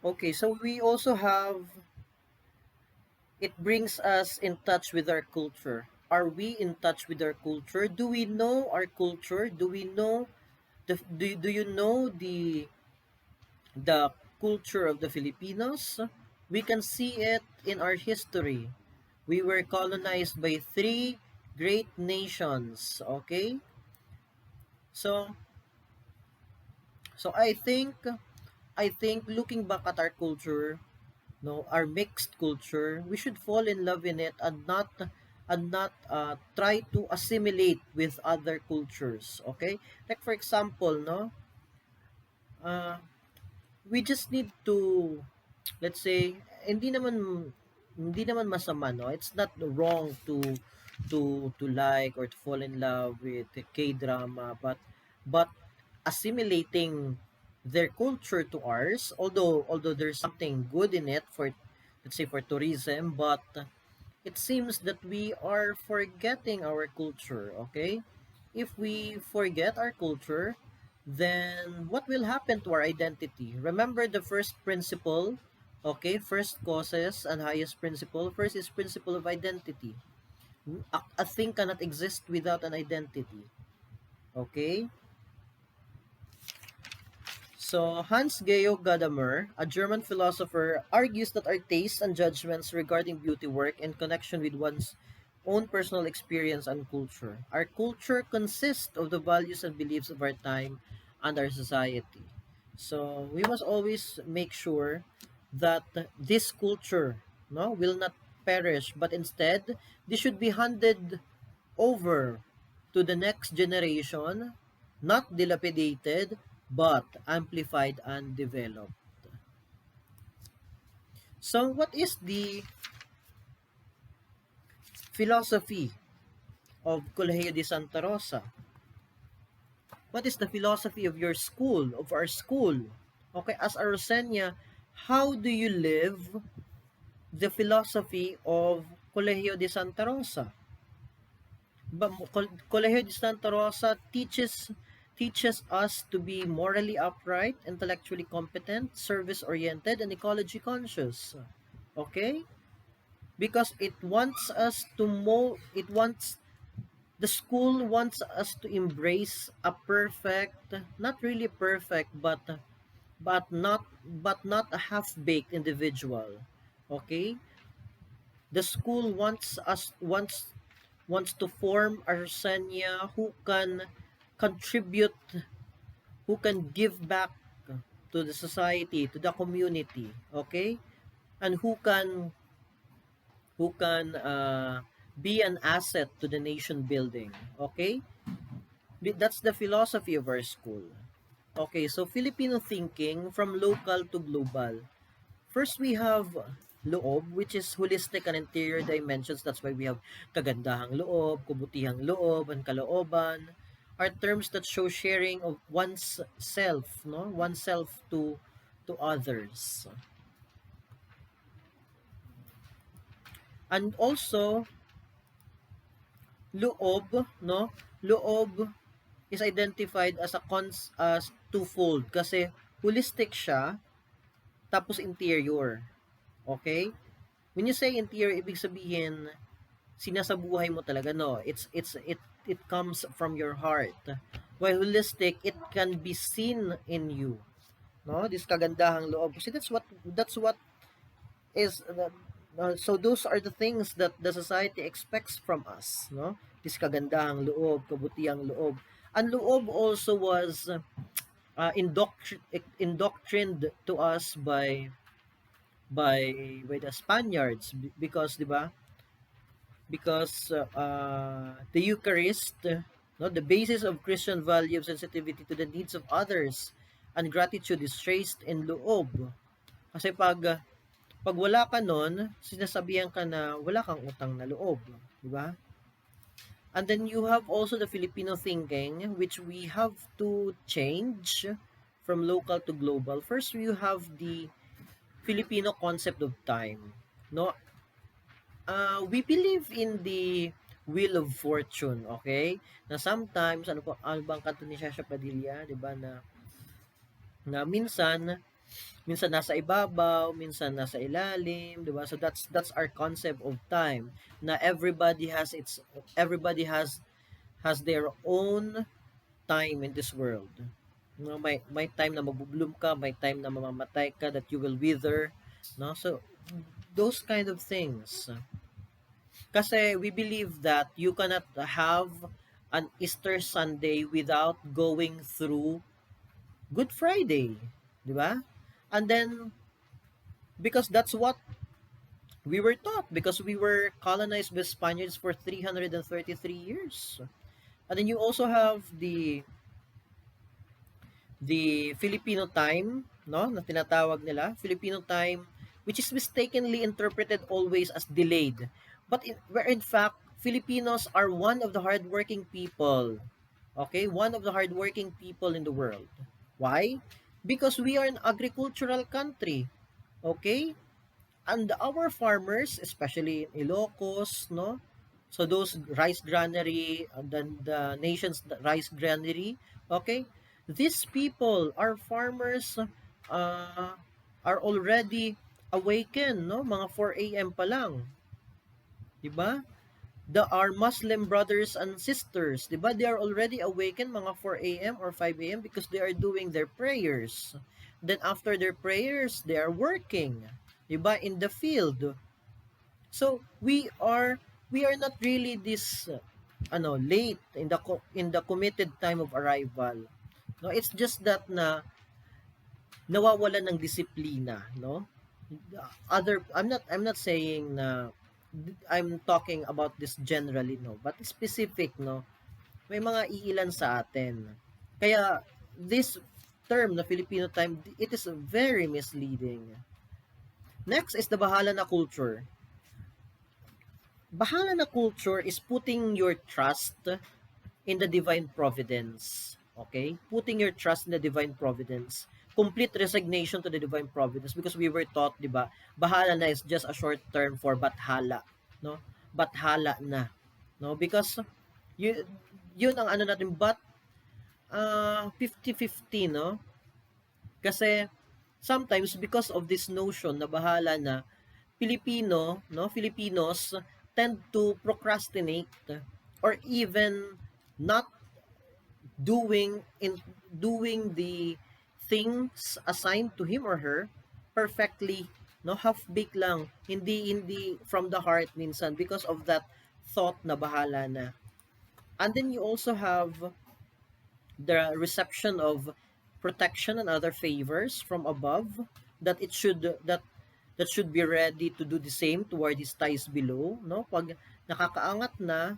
Okay, so we also have, it brings us in touch with our culture. Are we in touch with our culture? Do we know our culture? Do we know do you know the culture of the Filipinos? We can see it in our history. We were colonized by three great nations, okay? So so I think looking back at our culture, no, our mixed culture, we should fall in love in it and not try to assimilate with other cultures, okay? Like for example, no, uh, we just need to, let's say, hindi naman hindi naman masama, no, it's not wrong to like or to fall in love with the K-drama, but assimilating their culture to ours, although there's something good in it for, let's say, for tourism, but it seems that we are forgetting our culture, okay? If we forget our culture, then what will happen to our identity? Remember the first principle, okay? First causes and highest principle. First is principle of identity. A thing cannot exist without an identity, okay? So, Hans-Georg Gadamer, a German philosopher, argues that our tastes and judgments regarding beauty work in connection with one's own personal experience and culture. Our culture consists of the values and beliefs of our time and our society. So, we must always make sure that this culture, no, will not perish, but instead, this should be handed over to the next generation, not dilapidated, but amplified and developed. So, what is the philosophy of Colegio de Santa Rosa? What is the philosophy of your school, of our school? Okay, as a Rosenia, how do you live the philosophy of Colegio de Santa Rosa? But Colegio de Santa Rosa teaches us to be morally upright, intellectually competent, service oriented, and ecology conscious. Okay? Because it wants the school wants us to embrace a perfect, not really perfect, but not a half-baked individual. Okay? The school wants to form a Rosenia who can contribute, who can give back to the society, to the community, okay? And who can be an asset to the nation building, okay? That's the philosophy of our school. Okay, so Filipino thinking from local to global. First, we have loob, which is holistic and interior dimensions. That's why we have kagandahang loob, kabutihang loob, and kalooban are terms that show sharing of one's self, no? Oneself to others. And also, loob, no? Loob is identified as as twofold kasi holistic siya tapos interior. Okay? When you say interior, ibig sabihin sinasabuhay mo talaga, no, it comes from your heart, while holistic, it can be seen in you, no, this kagandahang loob kasi that's what is so those are the things that the society expects from us, no, this kagandahang loob, kabutihang loob. And loob also was indoctrined to us by the Spaniards because, 'di ba, because the Eucharist, no, the basis of Christian value of sensitivity to the needs of others and gratitude is traced in loob. Kasi pag wala ka nun, sinasabihan ka na wala kang utang na loob, di ba? And then you have also the Filipino thinking, which we have to change from local to global. First, you have the Filipino concept of time. No, we believe in the wheel of fortune, okay? Na sometimes, ano bang kanto ni Shasha Padilla, di ba, na minsan, Minsan nasa ibabaw, minsan nasa ilalim, 'di ba? So that's our concept of time, na everybody has their own time in this world. No, may time na mabubloom ka, may time na mamamatay ka, that you will wither, no? So those kind of things. Kasi we believe that you cannot have an Easter Sunday without going through Good Friday, 'di ba? And then because that's what we were taught, because we were colonized by Spaniards for 333 years. And then you also have the Filipino time, no, na tinatawag nila, Filipino time, which is mistakenly interpreted always as delayed. But where in fact, Filipinos are one of the hardworking people. Okay, one of the hardworking people in the world. Why? Because we are an agricultural country. Okay? And our farmers, especially in Ilocos, no? So those rice granary, the nation's rice granary, okay? These people, our farmers, are already awakened, no? Mga 4 a.m. pa lang, 'di ba? Our Muslim brothers and sisters, 'di ba? They are already awakened mga 4 a.m. or 5 a.m. because they are doing their prayers. Then after their prayers, they are working, 'di ba? In the field. So we are not really this late in the committed time of arrival. No, it's just that na nawawalan ng disiplina, no? I'm not saying na I'm talking about this generally, no, but specific, no. May mga iilan sa atin. Kaya this term na Filipino time, it is very misleading. Next is the bahala na culture. Bahala na culture is putting your trust in the divine providence. Okay? Putting your trust in the divine providence. Complete resignation to the divine providence, because we were taught, di ba, bahala na is just a short term for bathala. No? Bathala na. No? Because yun ang ano natin, but 50-50, no? Kasi sometimes because of this notion na bahala na, Filipinos tend to procrastinate, or even not doing the things assigned to him or her perfectly, no, half baked lang, hindi from the heart minsan, because of that thought na bahala na. And then you also have the reception of protection and other favors from above, that should be ready to do the same toward his ties below, no? Pag nakakaangat na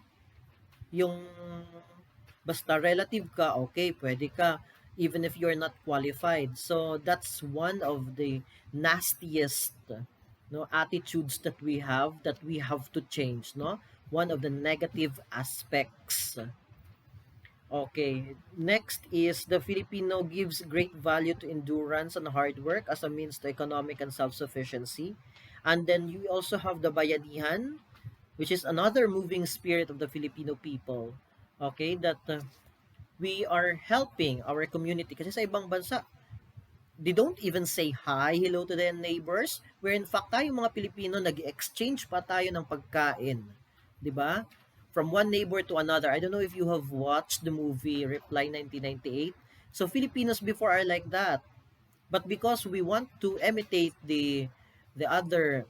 yung basta relative ka, okay, pwede ka even if you're not qualified. So that's one of the nastiest, no, attitudes that we have to change, no? One of the negative aspects. Okay, next is the Filipino gives great value to endurance and hard work as a means to economic and self-sufficiency. And then you also have the bayanihan, which is another moving spirit of the Filipino people. Okay, that we are helping our community. Kasi sa ibang bansa, they don't even say hi, hello to their neighbors. Where in fact, tayo mga Pilipino, nag-exchange pa tayo ng pagkain. 'Di ba? From one neighbor to another. I don't know if you have watched the movie Reply 1998. So Filipinos before are like that. But because we want to imitate the other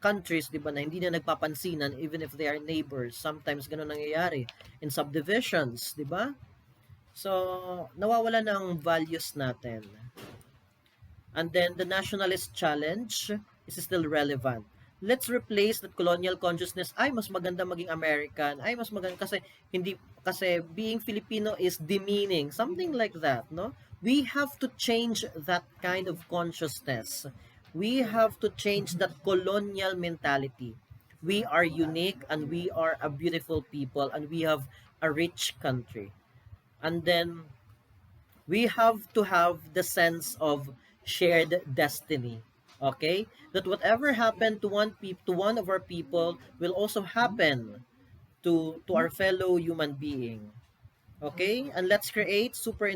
countries, 'di ba, na hindi na nagpapansinan even if they are neighbors. Sometimes ganun nangyayari in subdivisions, 'di ba? So nawawala ng values natin. And then the nationalist challenge is still relevant. Let's replace that colonial consciousness. Ay, mas maganda maging American. Ay, mas maganda kasi being Filipino is demeaning. Something like that, no? We have to change that kind of consciousness. We have to change that colonial mentality. We are unique and we are a beautiful people and we have a rich country. And then we have to have the sense of shared destiny. Okay? That whatever happened to one of our people will also happen to our fellow human being. Okay? And let's create super